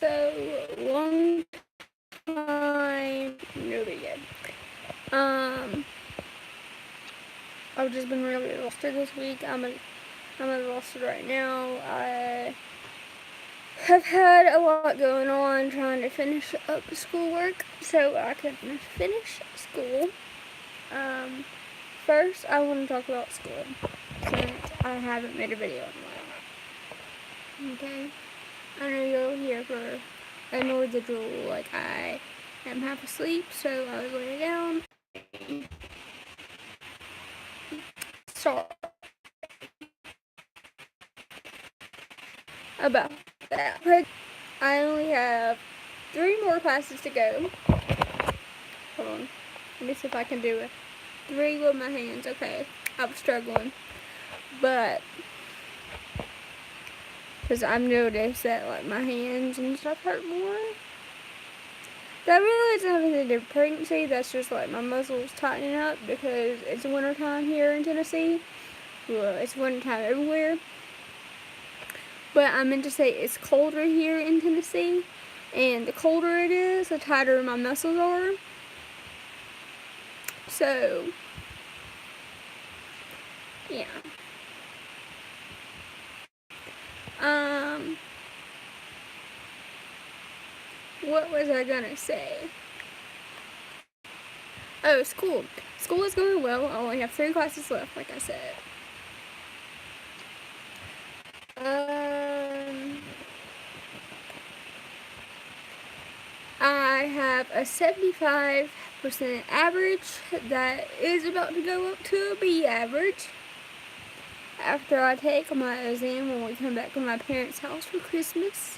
So, long time no video. I've just been really exhausted this week. I'm exhausted right now. I have had a lot going on trying to finish up schoolwork so I can finish school. First, I want to talk about school since I haven't made a video in a while. Okay? I know you'll hear for I know the drill, like I am half asleep, so I was laying down. Sorry about that. I only have 3 more classes to go. Hold on. Let me see if I can do it. 3 with my hands. Okay. I'm struggling. But because I've noticed that like my hands and stuff hurt more. That really doesn't have anything to do with pregnancy. That's just like my muscles tightening up because it's wintertime here in Tennessee. Well, it's wintertime everywhere. But I meant to say it's colder here in Tennessee. And the colder it is, the tighter my muscles are. So, yeah. What was I gonna say? Oh, school. School is going well. I only have 3 classes left, like I said. I have a 75% average that is about to go up to a B average after I take my exam when we come back to my parents' house for Christmas.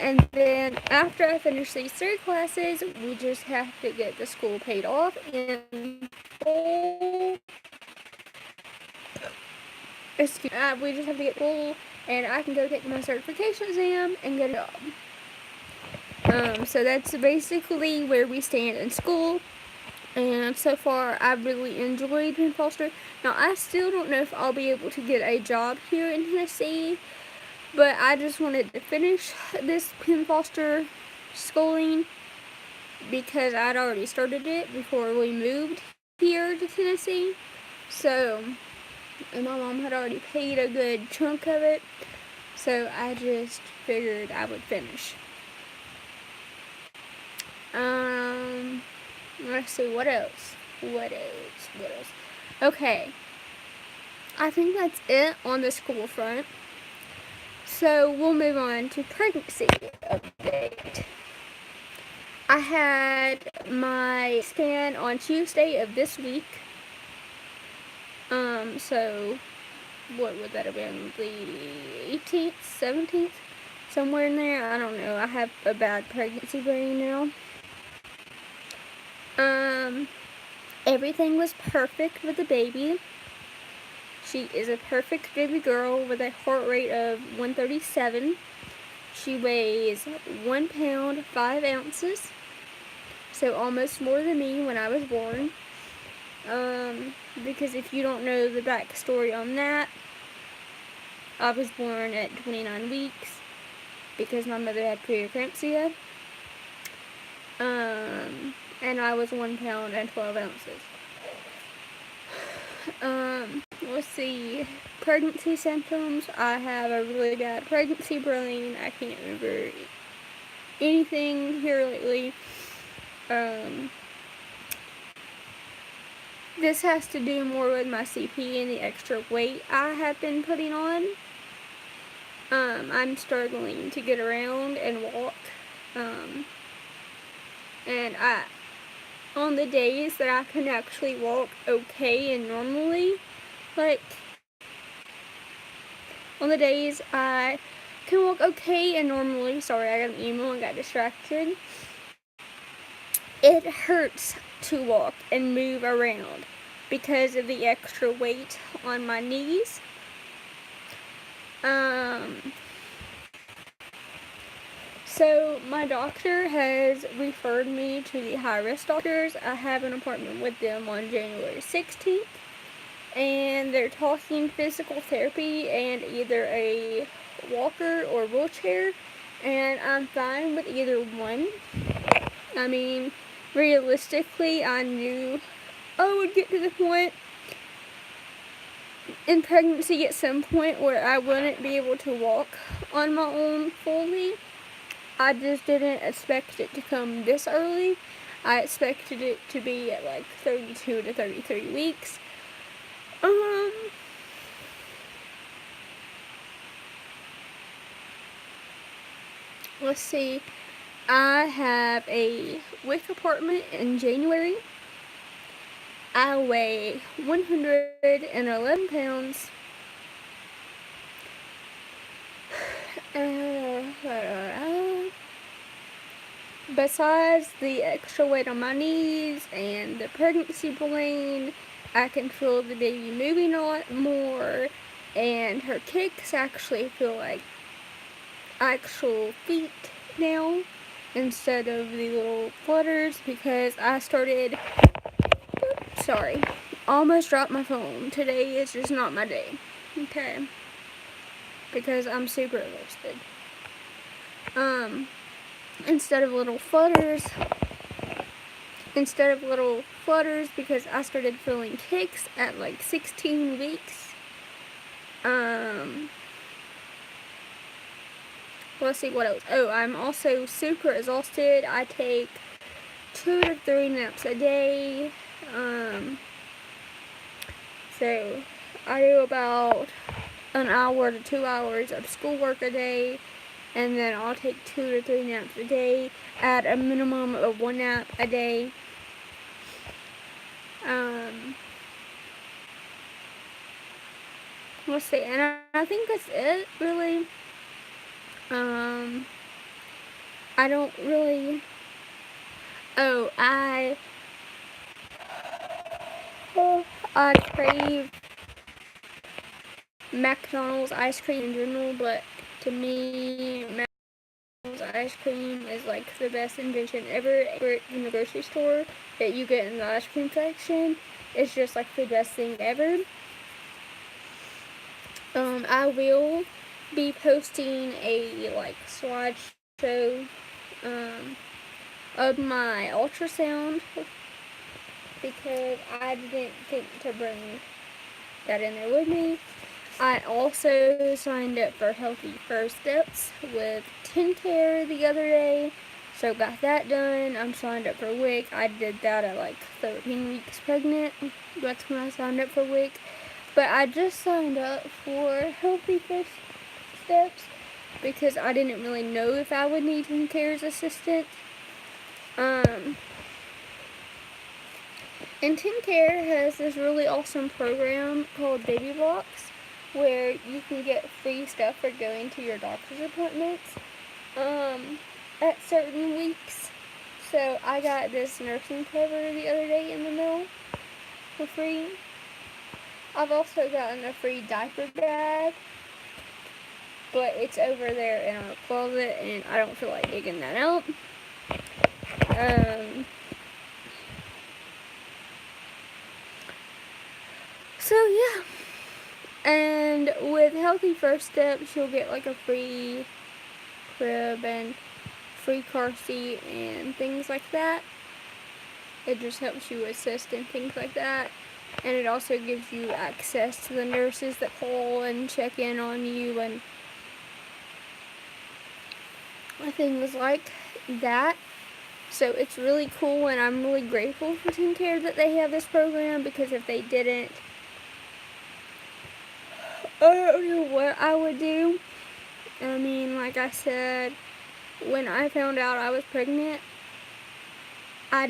And then after I finish these 3 classes, we just have to get the school paid off in full. We just have to get full, and I can go take my certification exam and get a job. So that's basically where we stand in school. And so far, I've really enjoyed Penn Foster. Now, I still don't know if I'll be able to get a job here in Tennessee, but I just wanted to finish this Penn Foster schooling because I'd already started it before we moved here to Tennessee. So, and my mom had already paid a good chunk of it, so I just figured I would finish. Let's see, what else? Okay, I think that's it on the school front. So we'll move on to pregnancy update. I had my scan on Tuesday of this week. So what would that have been? The 18th, 17th? Somewhere in there. I don't know. I have a bad pregnancy brain now. Everything was perfect with the baby. She is a perfect baby girl with a heart rate of 137. She weighs 1 pound, 5 ounces. So almost more than me when I was born. Because if you don't know the backstory on that, I was born at 29 weeks because my mother had preeclampsia. And I was 1 pound and 12 ounces. Let's see. Pregnancy symptoms. I have a really bad pregnancy brain. I can't remember anything here lately. This has to do more with my CP and the extra weight I have been putting on. I'm struggling to get around and walk. And on the days that I can actually walk okay and normally, like, on the days I can walk okay and normally, sorry, I got an email and got distracted, it hurts to walk and move around because of the extra weight on my knees. So my doctor has referred me to the high-risk doctors. I have an appointment with them on January 16th, and they're talking physical therapy and either a walker or wheelchair, and I'm fine with either one. I mean, realistically, I knew I would get to the point in pregnancy at some point where I wouldn't be able to walk on my own fully. I just didn't expect it to come this early. I expected it to be at like 32 to 33 weeks. Let's see. I have a WIC apartment in January. I weigh 111 pounds. Besides the extra weight on my knees and the pregnancy balloon, I can feel the baby moving a lot more, and her kicks actually feel like actual feet now instead of the little flutters, because I started, sorry, almost dropped my phone. Today is just not my day, okay, because I'm super roasted. Instead of little flutters, because I started feeling kicks at like 16 weeks. Let's see what else. Oh, I'm also super exhausted. I take 2 to 3 naps a day. So I do about an hour to 2 hours of schoolwork a day, and then I'll take 2 to 3 naps a day at a minimum of 1 nap a day. Let's see, and I think that's it, really. I don't really. Oh, I crave McDonald's ice cream in general, but to me, McDonald's ice cream is like the best invention ever. In the grocery store that you get in the ice cream section, it's just like the best thing ever. I will be posting a like slideshow of my ultrasound, because I didn't think to bring that in there with me. I also signed up for Healthy First Steps with TennCare the other day, so got that done. I'm signed up for WIC. I did that at like 13 weeks pregnant. That's when I signed up for WIC. But I just signed up for Healthy First Steps because I didn't really know if I would need TennCare's assistance. And TennCare has this really awesome program called Baby Blocks, where you can get free stuff for going to your doctor's appointments at certain weeks. So I got this nursing cover the other day in the mail for free. I've also gotten a free diaper bag, but it's over there in our closet and I don't feel like digging that out. So yeah. And with Healthy First Steps, you'll get like a free crib and free car seat and things like that. It just helps you assist in things like that. And it also gives you access to the nurses that call and check in on you and things like that. So it's really cool, and I'm really grateful for TennCare that they have this program, because if they didn't, I don't know what I would do. I mean, like I said, when I found out I was pregnant, I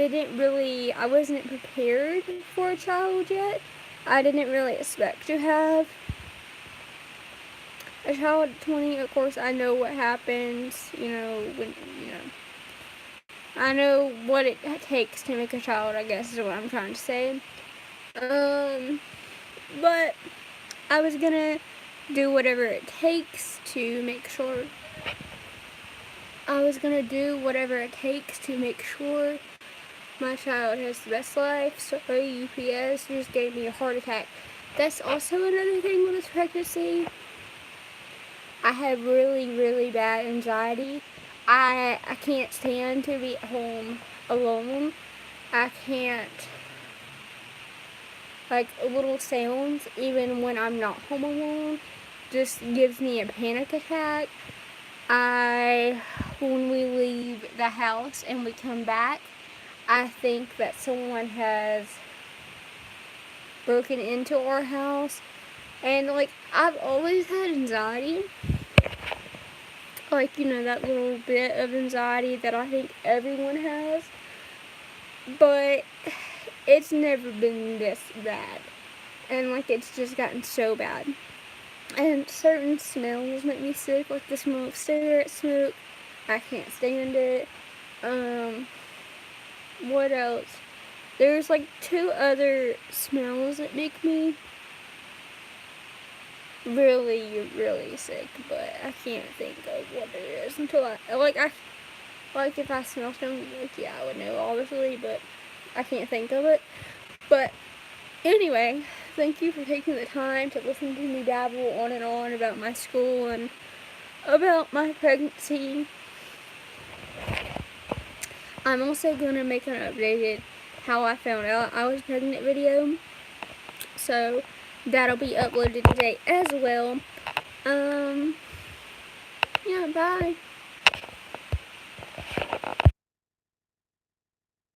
wasn't prepared for a child yet. I didn't really expect to have a child at 20. Of course, I know what happens, I know what it takes to make a child, I guess is what I'm trying to say. But I was gonna do whatever it takes to make sure my child has the best life. Sorry, UPS just gave me a heart attack. That's also another thing with this pregnancy. I have really, really bad anxiety. I can't stand to be at home alone. I can't, like, little sounds, even when I'm not home alone, just gives me a panic attack. When we leave the house and we come back, I think that someone has broken into our house. And, like, I've always had anxiety. Like, that little bit of anxiety that I think everyone has. But it's never been this bad. And, like, it's just gotten so bad. And certain smells make me sick, like the smell of cigarette smoke. I can't stand it. What else? There's like 2 other smells that make me really, really sick, but I can't think of what it is until if I smell something, like, yeah, I would know obviously, but I can't think of it. But anyway, thank you for taking the time to listen to me babble on and on about my school and about my pregnancy. I'm also going to make an updated how I found out I was pregnant video. So that'll be uploaded today as well. Yeah, bye.